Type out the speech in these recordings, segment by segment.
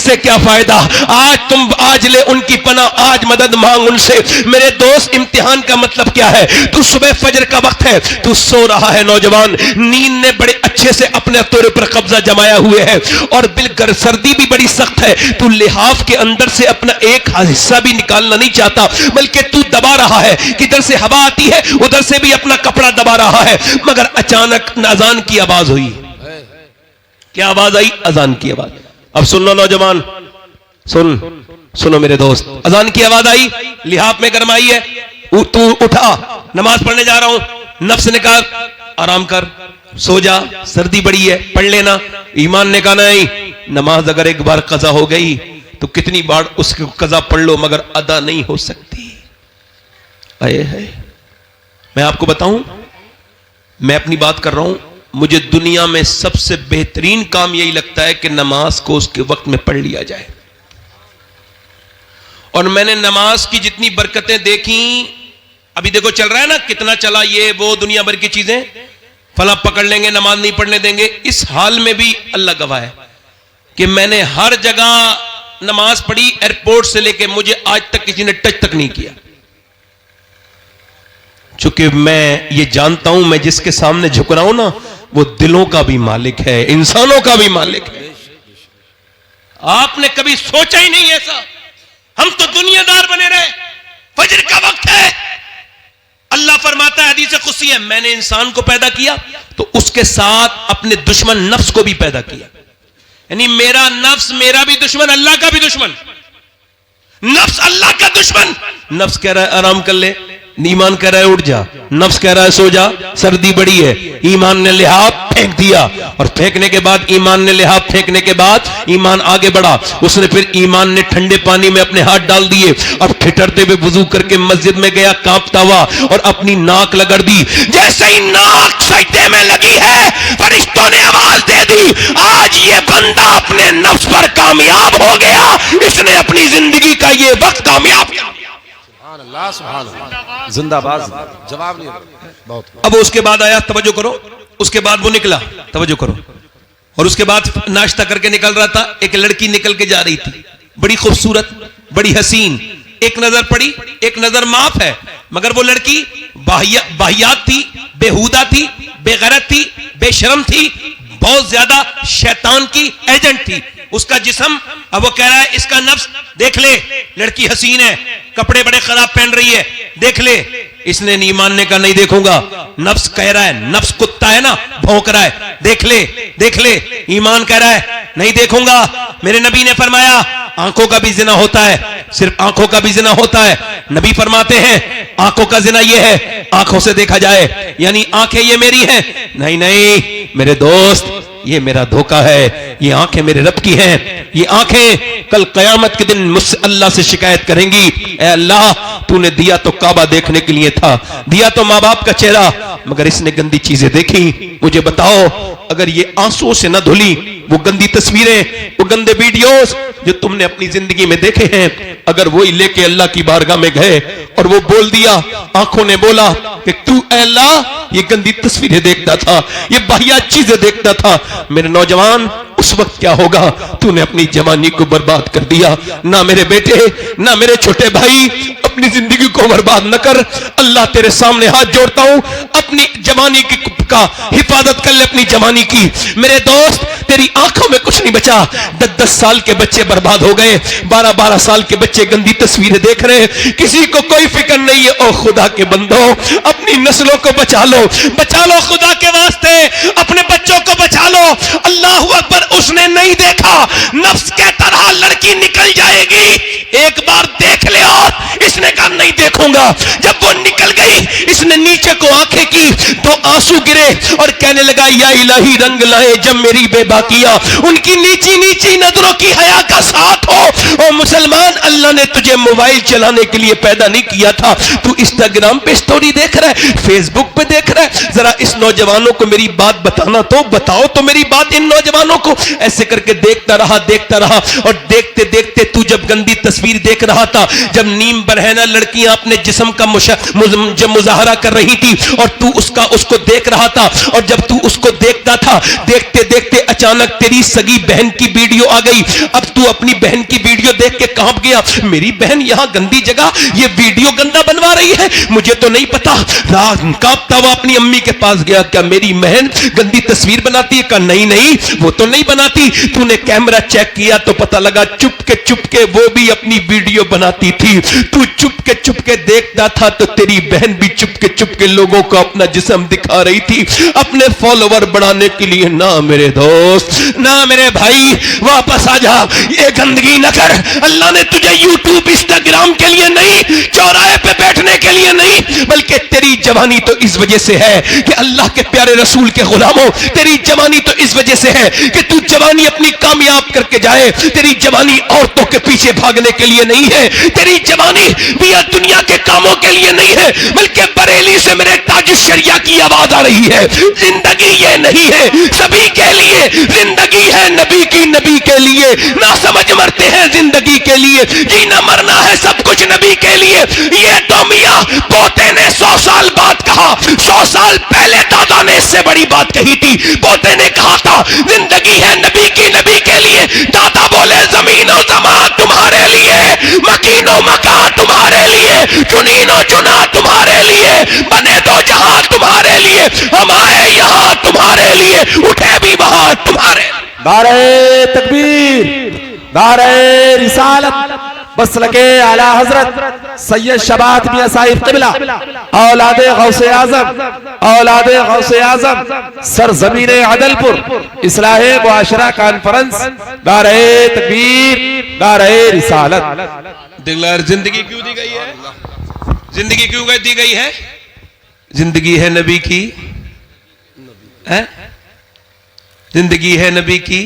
इससे क्या फायदा? आज ले उनकी पनाह, आज मदद मांग उनसे। मेरे दोस्त, इम्तिहान का मतलब क्या है? तू सुबह फजर का वक्त है, तू सो रहा है नौजवान, नींद ने बड़े अच्छे से अपने तेरे पर कब्जा जमाया हुए है और बिल्कुल सर्दी भी बड़ी सख्त है, तू लिहाफ के अंदर से अपना एक हिस्सा भी निकालना नहीं चाहता, बल्कि तू दबा रहा है। किधर से हवा आती है उधर से भी अपना कपड़ा दबा रहा है। मगर अचानक अजान की आवाज हुई। क्या आवाज आई? अजान की आवाज। अब सुन लो नौजवान, सुनो मेरे दोस्त, अजान की आवाज आई, लिहाफ में गरमाई है, तू उठा, नमाज पढ़ने जा रहा हूं। नफ्स ने कहा आराम कर, सो जा, सर्दी बड़ी है, पढ़ लेना। ईमान ने कहा नहीं, नमाज अगर एक बार कजा हो गई तो कितनी बार उसकी कजा पढ़ लो मगर अदा नहीं हो सकती। आए है, मैं आपको बताऊं, मैं अपनी बात कर रहा हूं, मुझे दुनिया में सबसे बेहतरीन काम यही लगता है कि नमाज को उसके वक्त में पढ़ लिया जाए। और मैंने नमाज की जितनी बरकतें देखी, अभी देखो चल रहा है ना, कितना चला ये वो दुनिया भर की चीजें, फला पकड़ लेंगे, नमाज नहीं पढ़ने देंगे। इस हाल में भी अल्लाह गवाह है कि मैंने हर जगह नमाज पढ़ी, एयरपोर्ट से लेके मुझे आज तक किसी ने टच तक नहीं किया। चूंकि मैं ये जानता हूं, मैं जिसके सामने झुक रहा हूं ना, वो दिलों का भी मालिक है, इंसानों का भी मालिक है। आपने कभी सोचा ही नहीं ऐसा, हम तो दुनियादार बने रहे। फजर का वक्त है, अल्लाह फरमाता है हदीस कुदसी है, मैंने इंसान को पैदा किया तो उसके साथ अपने दुश्मन नफ्स को भी पैदा किया। यानी मेरा नफ्स मेरा भी दुश्मन, अल्लाह का भी दुश्मन। नफ्स अल्लाह का दुश्मन। नफ्स कह रहा है आराम कर ले, ईमान कह रहा है उठ जा, नफ्स कह रहा है सो जा, सर्दी बड़ी है। ईमान ने लिहाफ फेंक दिया और फेंकने के बाद, ईमान ने लिहाफ फेंकने के बाद ईमान आगे बढ़ा। उसने फिर ईमान ने ठंडे पानी में अपने हाथ डाल दिए और ठिठरते हुए वुजू करके मस्जिद में गया, कांपता हुआ, और अपनी नाक लगड़ दी। जैसे ही नाक सजदे में लगी है, फरिश्तों ने आवाज दे दी, आज ये बंदा अपने नफ्स पर कामयाब हो गया, इसने अपनी जिंदगी का ये वक्त कामयाब किया। जिंदाबाद। जवाब नहीं बहुत। अब उसके बाद आया, तवज्जो करो, उसके बाद वो निकला, तवज्जो करो, और उसके बाद नाश्ता करके निकल रहा था, एक लड़की निकल के जा रही थी, बड़ी खूबसूरत, बड़ी हसीन। एक नजर पड़ी, एक नजर माफ है, मगर वो लड़की बाहियात थी, बेहुदा थी, बेगैरत थी, बेशरम थी, बहुत ज्यादा शैतान की एजेंट थी। उसका जिस्म, अब वो कह रहा है इसका नफ्स देख ले, लड़की हसीन है, कपड़े बड़े खराब पहन रही है, देख ले। इसने ईमान ने कहा नहीं देखूंगा। नफ्स कह रहा है, नफ्स कुत्ता है ना, भौंक रहा है, देख ले देख ले। ईमान कह रहा है नहीं देखूंगा। मेरे नबी ने फरमाया आंखों का भी जिना होता है, सिर्फ आंखों का भी जिना होता है। नबी फरमाते हैं आंखों का जिना ये है, आंखों से देखा जाए, यानी आंखें ये मेरी हैं। नहीं नहीं मेरे दोस्त, ये मेरा धोखा है, ये आंखें मेरे रब की हैं। ये आंखें कल कयामत के दिन मुझसे अल्लाह से शिकायत करेंगी, ऐ अल्लाह तूने दिया तो काबा देखने के लिए था, दिया तो माँ बाप का चेहरा, मगर इसने गंदी चीजें देखी। मुझे बताओ, अगर ये आंसुओं से न धुली वो गंदी तस्वीरें, वो गंदे वीडियोस जो तुमने अपनी जिंदगी में देखे हैं, अगर वही लेके अल्लाह की बारगाह में गए और वो बोल दिया, आंखों ने बोला कि तू अल्लाह ये गंदी तस्वीरें देखता था, ये बाहियात चीजें देखता था, मेरे नौजवान उस वक्त क्या होगा? तूने अपनी जवानी को बर्बाद कर दिया। ना मेरे बेटे, ना मेरे छोटे भाई, अपनी जिंदगी को बर्बाद न कर। अल्लाह तेरे सामने हाथ जोड़ता हूं, अपनी जवानी की का हिफाजत कर ले, अपनी जवानी की। मेरे दोस्त, तेरी आंखों में कुछ नहीं बचा। 10-10 साल के बच्चे बर्बाद हो गए, 12-12 साल के बच्चे गंदी तस्वीरें देख रहे हैं, किसी को कोई फिक्र नहीं है। ओ खुदा के बंदो, अपनी नस्लों को बचा लो, बचा लो खुदा के वास्ते, अपने बच्चों को बचा लो। अल्लाहू अकबर। उसने नहीं देखा, नफ्स के तरह लड़की निकल जाएगी, एक बार देख ले, और इसने कहा नहीं देखूंगा। जब वो निकल गई, इसने नीचे को आंखें की तो आंसू गिरे और कहने लगा या इलाही रंग लाए जब मेरी बेबाकियां, उनकी नीची नीची नजरों की हया का साथ हो। ओ मुसलमान, अल्लाह ने तुझे मोबाइल चलाने के लिए पैदा नहीं किया था, तू इंस्टाग्राम पे स्टोरी देख रहा है, फेसबुक पे देख रहा है। जरा इस नौजवानों को मेरी बात बताना तो, बताओ तो मेरी बात इन नौजवानों को। ऐसे करके देखता रहा, और देखते देखते तू जब गंदी तस्वीर देख रहा था, जब नीम बरहना लड़कियां अपने जिस्म का जब मुजाहरा कर रही थी और तू उसका का उसको देख रहा था, और जब तू उसको देखता था, देखते देखते अचानक तेरी सगी बहन की वीडियो आ गई। अब तू अपनी बहन की वीडियो देख के कांप गया, मेरी बहन यहां गंदी जगह ये वीडियो गंदा बनवा रही है, मुझे तो नहीं पता। रात कांपता हुआ अपनी अम्मी के पास गया, क्या मेरी बहन गंदी तस्वीर बनाती है? कहा नहीं नहीं, वो तो नहीं बनाती। तूने कैमरा चेक किया तो पता लगा चुपके वो भी अपनी वीडियो बनाती थी। तू चुपके देखता था तो तेरी बहन भी चुपके लोगों को अपना जिस्म दिखा रही थी, अपने फॉलोवर बढ़ाने के लिए। ना मेरे दोस्त, ना मेरे भाई, वापस आ जा, ये गंदगी न कर। अल्लाह ने तुझे यूट्यूब इंस्टाग्राम के लिए नहीं, चौराहे पे बैठने के लिए नहीं, बल्कि तेरी जवानी तो इस वजह से है कि अल्लाह के प्यारे रसूल के गुलामों, तेरी जवानी तो इस वजह से है कि तू जवानी अपनी कामयाब करके जाए। तेरी जवानी औरतों के पीछे भागने के लिए नहीं है, तेरी जवानी बिया दुनिया के कामों के लिए नहीं है, बल्कि बरेली से मेरे ताज शरिया की आवाज आ रही है। जिंदगी ये नहीं है सभी के लिए, जिंदगी है नबी की, नबी के लिए। ना समझ मरते हैं जिंदगी के लिए, जीना मरना है सब कुछ नबी के लिए। ये तो मियां पोते ने 100 साल बाद कहा, 100 साल पहले दादा ने इससे बड़ी बात कही थी। पोते ने कहा था जिंदगी है नबी की, नबी के लिए। दादा बोले जमीनो जमा तुम्हारे लिए, मकीनो मका तुम्हारे लिए, चुनीनो चुना तुम्हारे लिए, बने तो जहां तुम्हारे लिए, हम आए यहां तुम्हारे लिए, उठे भी वहां तुम्हारे। नारे तकबीर, नारे रिसालत, मसलके आला हजरत सैयद शबात मियां साहिब क़िबला, औलादे गौसे आजम, औलादे गौसे आजम, सरजमीन अदलपुर इस्लाहे मुआशरा कॉन्फ्रेंस। नारे तकबीर, नारे रिसालत। दिलदार जिंदगी क्यों दी गई है? जिंदगी क्यों दी गई है? जिंदगी है नबी की, है? जिंदगी है नबी की,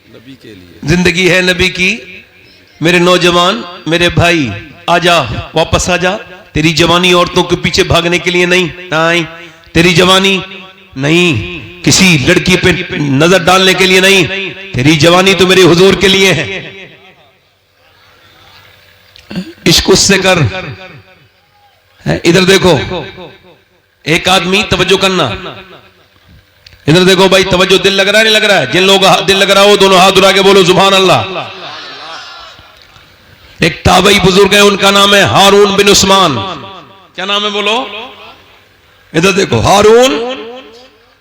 नबी के लिए जिंदगी है नबी की। मेरे नौजवान, मेरे भाई, आजा, वापस आजा। तेरी जवानी औरतों के पीछे भागने के लिए नहीं, नहीं। तेरी जवानी नहीं किसी लड़की पे नजर डालने के लिए नहीं, तेरी जवानी तो मेरे हुजूर के लिए है। इश्क उससे कर। इधर देखो, एक आदमी, तवज्जो करना, इधर देखो भाई, तवज्जो। दिल लग रहा है नहीं लग रहा है? जिन लोगों का दिल लग रहा हो दोनों हाथ उठा के बोलो सुभान अल्लाह। एक ताबई बुजुर्ग है, उनका नाम है हारून बिन उस्मान। क्या नाम है बोलो? इधर देखो, हारून।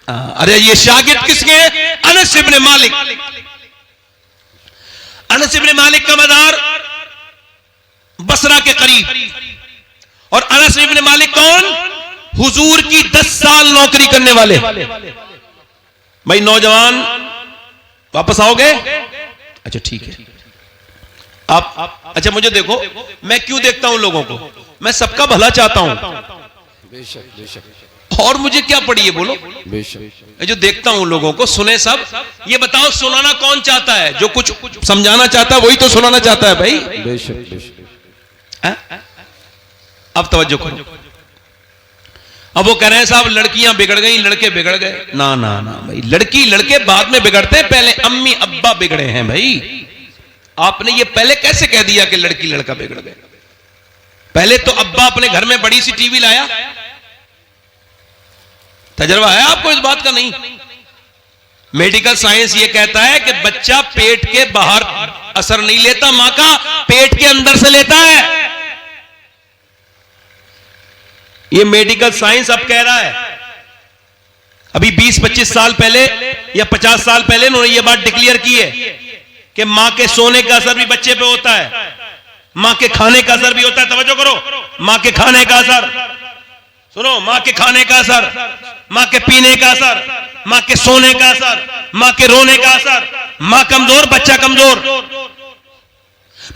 अरे ये शागिर्द किसके? अनस इब्न मालिक। अनस इब्न मालिक का मदार बसरा के करीब। और अनस इब्न मालिक कौन? हुजूर की 10 साल नौकरी करने वाले। भाई नौजवान, वापस आओगे? अच्छा ठीक है। आप अच्छा मुझे देखो, मैं क्यों देखता हूं लोगों को? मैं सबका भला चाहता हूं। बेशक बेशक। और मुझे क्या पड़ी है बोलो? बेशक। मैं जो देखता हूं लोगों को, सुने सब। ये बताओ सुनाना कौन चाहता है? जो कुछ समझाना चाहता है वही तो सुनाना चाहता है भाई। बेशक बेशक। अब तवज्जो करो। अब वो कह रहे हैं साहब लड़कियां बिगड़ गई, लड़के बिगड़ गए। ना ना ना भाई, लड़की लड़के बाद में बिगड़ते हैं, पहले अम्मी अब्बा बिगड़े हैं भाई। आपने ये पहले कैसे कह दिया कि लड़की लड़का बिगड़ गए? पहले तो अब्बा अपने घर में बड़ी सी टीवी लाया। तजर्बा है आपको इस बात का? नहीं। मेडिकल साइंस ये कहता है कि बच्चा पेट के बाहर असर नहीं लेता, मां का पेट के अंदर से लेता है। ये मेडिकल साइंस अब कह रहा है। अभी 20-25 साल पहले या 50 साल पहले उन्होंने ये बात डिक्लेयर की है कि मां के सोने का असर भी बच्चे पे होता है, मां के खाने का असर भी होता है। तवज्जो करो, मां के खाने का असर सुनो, मां के खाने का असर, मां के पीने का असर, मां के सोने का असर, मां के रोने का असर। मां कमजोर, बच्चा कमजोर।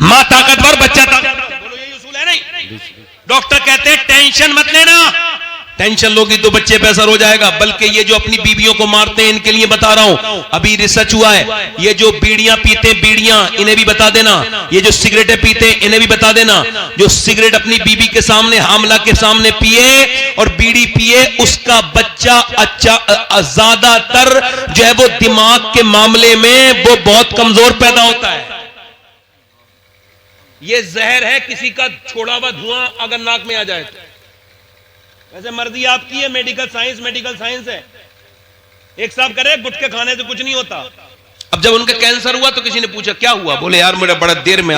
मां ताकतवर, बच्चा ताकतवर। बोलो यही उसूल है नहीं? डॉक्टर कहते हैं टेंशन मत लेना, टेंशन लोगी तो बच्चे पे असर हो जाएगा। बल्कि ये जो अपनी बीवियों को मारते हैं इनके लिए बता रहा हूं, अभी रिसर्च हुआ है। ये जो बीड़ियां पीते, बीड़ियां, इन्हें भी बता देना। ये जो सिगरेटें पीते, इन्हें भी बता देना। जो सिगरेट अपनी बीवी के सामने, हामला के सामने पिए और बीड़ी पिए, उसका बच्चा अच्छा ज्यादातर जो है वो दिमाग के मामले में वो बहुत कमजोर पैदा होता है। ये जहर है, किसी का छोड़ा हुआ धुआं अगर नाक में आ जाए तो। वैसे मर्जी आपकी है, मेडिकल साइंस है। एक साहब करे गुटखे खाने से कुछ नहीं होता। अब जब उनका कैंसर हुआ तो किसी ने पूछा क्या हुआ, बोले यार मेरा बड़ा देर में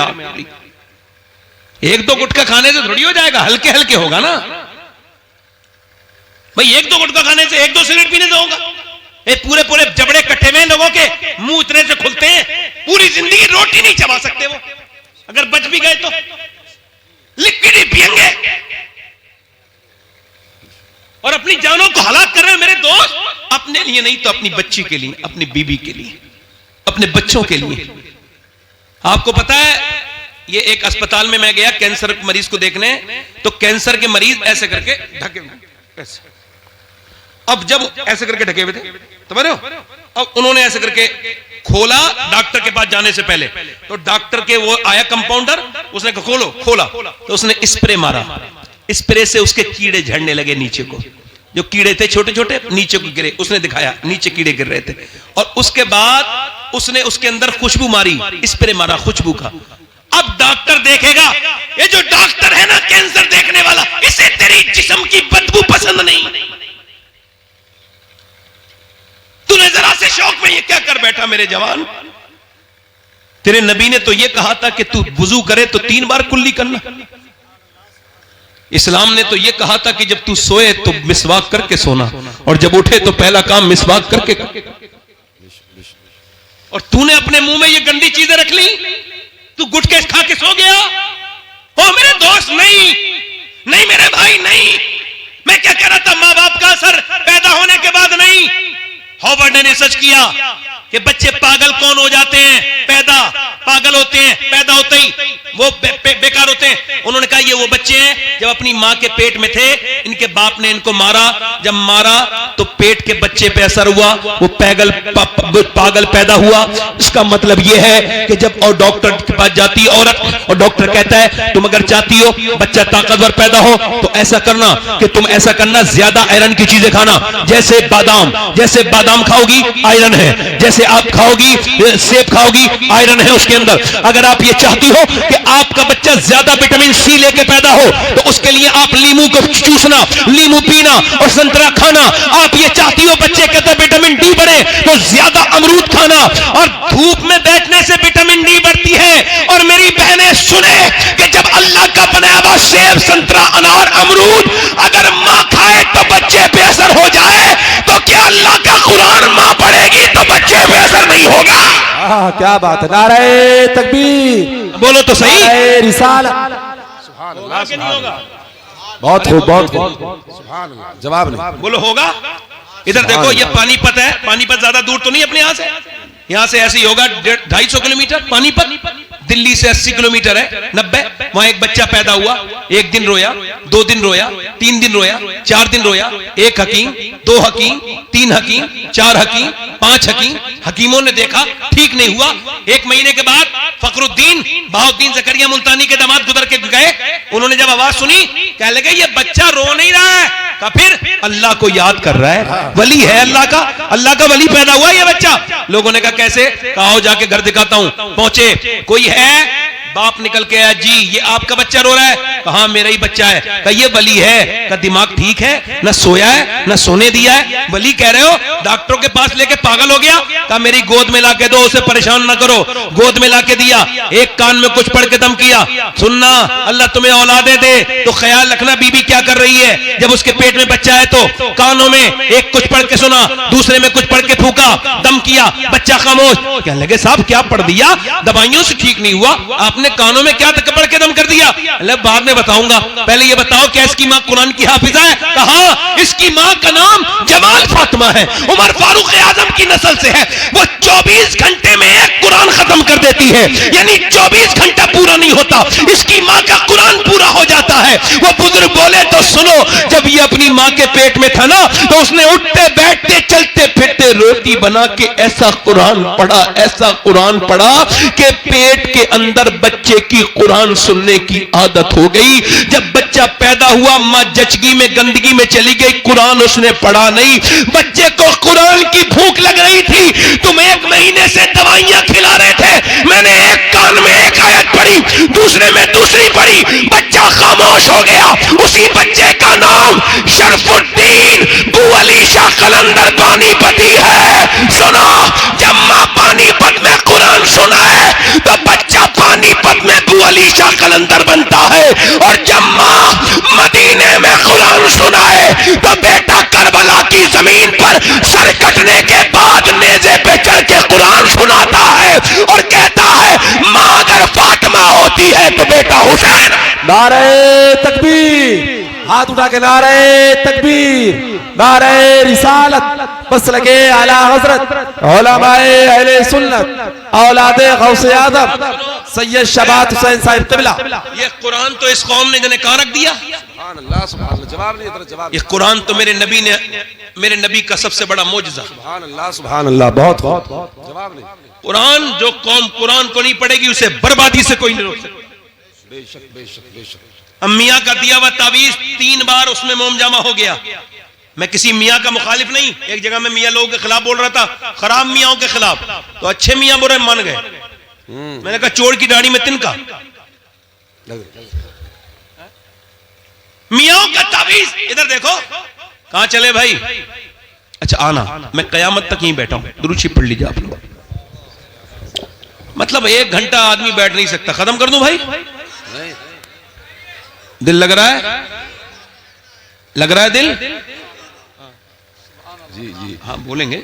एक दो गुटखा खाने से थोड़ी हो जाएगा, हल्के हल्के होगा ना भाई। एक दो गुटखा खाने से, एक दो सिगरेट पीने से होगा? पूरे पूरे जबड़े कट्टे में लोगों के मुंह इतने से खुलते हैं, पूरी जिंदगी रोटी नहीं चबा सकते वो, अगर बच भी गए तो लिक्विड ही पिएंगे और अपनी जानों को हलाक कर रहे हैं मेरे दोस्त, अपने लिए नहीं तो अपनी बच्ची के लिए, अपनी बीबी के लिए, अपने बच्चों के लिए। आपको पता है, ये एक अस्पताल में मैं गया कैंसर मरीज को देखने, तो कैंसर के मरीज ऐसे करके ढके हुए, अब जब ऐसे करके ढके हुए थे समझ रहे हो, अब उन्होंने ऐसे करके खोला डॉक्टर के पास जाने से पहले, तो डॉक्टर के वो आया कंपाउंडर, उसने कहा खोलो, खोला तो उसने स्प्रे मारा, स्प्रे से उसके कीड़े झड़ने लगे नीचे को, जो कीड़े थे छोटे छोटे नीचे को गिरे, उसने दिखाया नीचे कीड़े गिर रहे थे, और उसके बाद उसने उसके अंदर खुशबू मारी, स्प्रे मारा खुशबू का। अब डॉक्टर देखेगा, ये जो डॉक्टर है ना कैंसर देखने वाला, इसे तेरी जिस्म की बदबू पसंद नहीं, तूने जरा से शौक में ये क्या कर बैठा मेरे जवान। तेरे नबी ने तो ये कहा था कि तू वुजू करे तो 3 बार कुल्ली करना। इस्लाम ने तो ये कहा था कि जब तू सोए तो मिसवाक करके सोना, और जब उठे तो पहला काम मिसवाक करके। और तूने अपने मुंह में ये गंदी चीजें रख ली, तू गुटखे खा के सो गया। ओ मेरे दोस्त, नहीं मेरे भाई, नहीं। मैं क्या कह रहा था, मां बाप का असर पैदा होने के बाद नहीं। हॉवर्ड ने रिसर्च किया कि बच्चे पागल कौन हो जाते हैं, पागल होते हैं पैदा होते ही, वो बेकार होते हैं। उन्होंने कहा ये वो बच्चे हैं जब अपनी मां के पेट में थे, इनके बाप ने इनको मारा, जब मारा तो पेट के बच्चे पे असर हुआ, वो पागल पैदा हुआ। इसका मतलब ये है कि जब और डॉक्टर के पास जाती औरत और डॉक्टर कहता है तुम अगर चाहती हो बच्चा ताकतवर पैदा हो तो ऐसा करना कि तुम ऐसा करना, ज्यादा आयरन की चीजें खाना, जैसे बादाम खाओगी आयरन है, जैसे आप खाओगी सेब खाओगी आयरन है उसके अंदर। अगर आप ये चाहती हो कि आपका बच्चा ज्यादा विटामिन सी लेके पैदा हो तो उसके लिए आप लीमू को चूसना, लीमू पीना और संतरा खाना। आप ये चाहती हो बच्चे के अंदर विटामिन डी बढ़े तो ज्यादा अमरूद खाना, और धूप में बैठने से विटामिन डी बढ़ती है। और मेरी बहनें सुने कि जब अल्लाह का बनाया हुआ सेब, संतरा, अनार, अमरूद अगर मां खाए तो बच्चे पे असर हो जाए, तो क्या अल्लाह का कुरान मां पढ़ेगी तो बच्चे पे असर नहीं होगा? क्या बात है, नारे तकबीर, बोलो तो सही, नारे रिसालत, होगा कि नहीं होगा? बहुत खूब, बहुत खूब, जवाब नहीं, बोलो होगा। इधर देखो, ये पानीपत है, पानीपत ज्यादा दूर तो नहीं अपने यहाँ से ऐसे ही होगा 250 किलोमीटर पानीपत। दिल्ली से 80 किलोमीटर है, 90। वहां एक बच्चा पैदा हुआ, 1 दिन रोया, 2 दिन रोया, 3 दिन रोया, 4 दिन रोया। 1 हकीम, 2 हकीम, 3 हकीम, 4 हकीम, 5 हकीम, हकीमों ने देखा ठीक नहीं हुआ। 1 महीने के बाद फखरुद्दीन बहाउद्दीन जकरिया मुल्तानी के दामाद गुजर के गए, उन्होंने जब आवाज सुनी कहने लगे ये बच्चा रो नहीं रहा है, का फिर अल्लाह को याद कर रहा है, वली है अल्लाह का वली पैदा हुआ ये बच्चा। लोगों ने कहा कैसे? कहा जाके घर दिखाता हूं। पहुंचे, कोई है, बाप निकल के आया, जी ये आपका बच्चा रो रहा है? कहा मेरा ही बच्चा है। कहा ये वली है? का दिमाग ठीक है, ना सोया है ना सोने दिया है, वली कह रहे हो? डॉक्टरों के पास लेके पागल हो गया। कहा मेरी गोद में लाके दो, उसे परेशान ना करो। गोद में लाके दिया, एक कान में कुछ पढ़ के दम किया, सुनना अल्लाह तुम्हें औलादे दे तो ख्याल रखना बीबी क्या कर रही है। जब उसके पेट में बच्चा है तो कानों में एक कुछ पढ़ के सुना, दूसरे में कुछ पढ़ के फूका, दम किया, बच्चा खामोश। कहने लगे साहब क्या पढ़ दिया, दवाइयों से ठीक नहीं हुआ, आपने कानों में क्या पढ़ के दम कर दिया? बाद में बताऊंगा, पहले ये बताओ क्या इसकी मां कुरान की हाफिजा है? कहा इसकी मां का नाम जमाल फातिमा है, उमर फारूक आजम की नस्ल से है। वो 24 घंटे में एक कुरान खत्म कर देती है, यानी 24 घंटा पूरा नहीं होता, इसकी मां का कुरान पूरा हो जाता है। वो बुजुर्ग बोले तो सुनो, जब ये अपनी मां के पेट में था ना तो उसने उठते बैठते चलते फिरते रोटी बना के ऐसा कुरान पढ़ा कि पेट के अंदर बच्चे की कुरान सुनने की आदत हो गई। जब बच्चा पैदा हुआ मां जचगी में गंदगी में चली गई, कुरान उसने पढ़ा नहीं। बच्चे को कुरान की भूख लग रही थी, तुम 1 महीने से दवाइयां खिला रहे थे, मैंने एक कान में एक आयत पढ़ी, दूसरे में दूसरी पढ़ी, बच्चा खामोश बेहोश हो गया। उसी बच्चे का नाम शरफुद्दीन बू अली शाह कलंदर पानीपती है। सुनो, जब माँ पानीपत में कुरान सुनाए तो बच्चा पानीपत में बू अली शाह कलंदर बनता है, और जब माँ मदीने में कुरान सुनाए तो बेटा करबला की जमीन पर सर कटने के बाद नेज़े पे चढ़ के कुरान सुनाता है और कहता है माँ अगर फातिमा होती है तो बेटा हुसैन। नारे तकबीर, हाथ उठा के नारे तकबीर, नारे रिसालत, मसलके आला हजरत उलमाए अहले सुन्नत औलादे गौसे आदम सैयद शबात हुसैन साहिब क़िबला। ये कुरान तो इस कौम ने जने कहाँ रख दिया। सुभान अल्लाह, सुभान अल्लाह। जवाब नहीं, इधर जवाब। ये कुरान तो मेरे नबी का सबसे बड़ा मोजज़ा। सुभान अल्लाह, सुभान अल्लाह, बहुत बहुत जवाब नहीं। कुरान, जो कौम कुरान को नहीं पढ़ेगी उसे बर्बादी से कोई नहीं रोक सकता। बेशक बेशक बेशक। अब मियाँ का दिया हुआ तावीज 3 बार उसमें मोम जामा हो गया। मैं किसी मियाँ का मुखालिफ नहीं, एक जगह में मियाँ लोगों के खिलाफ बोल रहा था, खराब मियाँओं के खिलाफ, तो अच्छे मियाँ बुरे मान गए। मैंने कहा चोर की दाढ़ी में तिनका। मियाँओं का तावीज इधर देखो, कहां चले भाई। अच्छा आना, मैं कयामत तक यहीं बैठा हूं, दुरूद शरीफ पढ़ लीजिए आप लोग। मतलब 1 घंटा आदमी बैठ नहीं सकता, खत्म कर दूं भाई। नहीं, दिल लग रहा है, लग रहा है दिल। जी जी, हाँ बोलेंगे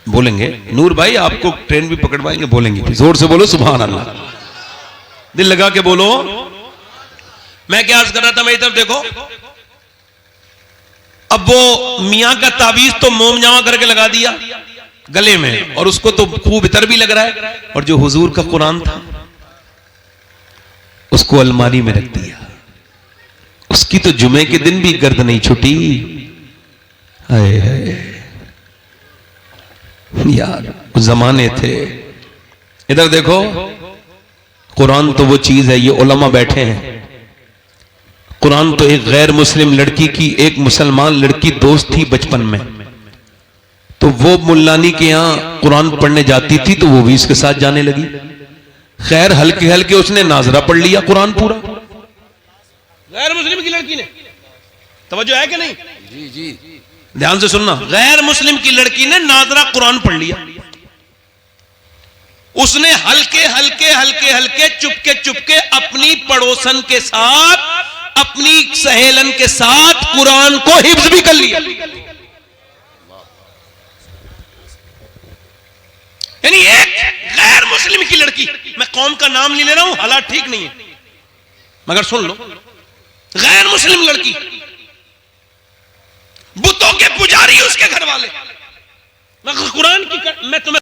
बोलेंगे, नूर भाई आपको ट्रेन भी पकड़वाएंगे, बोलेंगे, जोर से बोलो सुभान अल्लाह, दिल लगा के बोलो। मैं क्या अर्ज कर रहा था, मेरी तरफ देखो। अब वो मियाँ का तावीज तो मोम जामा करके लगा दिया गले में, और उसको तो खूब इतर भी लग रहा है, और जो हुजूर का कुरान था उसको अलमारी में रख दिया। उसकी तो जुमे के दिन भी गर्द नहीं छुटी। हाय हाय यार, वो जमाने थे। इधर देखो, कुरान तो वो चीज है, ये उलमा बैठे हैं। कुरान तो एक गैर मुस्लिम लड़की की एक मुसलमान लड़की दोस्त थी बचपन में, तो वो मुल्लानी के यहां कुरान पढ़ने जाती थी तो वो भी इसके साथ जाने लगी। खैर हल्के हल्के उसने नाजरा पढ़ लिया कुरान पूरा। गैर मुस्लिम की लड़की ने, तवज्जो है कि नहीं? जी जी, ध्यान से सुनना, गैर मुस्लिम की लड़की ने नाजरा कुरान पढ़ लिया। उसने हल्के हल्के हल्के हल्के चुपके चुपके अपनी पड़ोसन के साथ, अपनी सहेलन के साथ कुरान को हिफ्ज भी कर लिया। यानी एक गैर मुस्लिम की लड़की, मैं कौम का नाम नहीं ले रहा हूं, हालात ठीक नहीं है, मगर सुन लो, गैर मुस्लिम लड़की, बुतों के पुजारी उसके घर वाले, मैं कुरान की मैं तुम्हें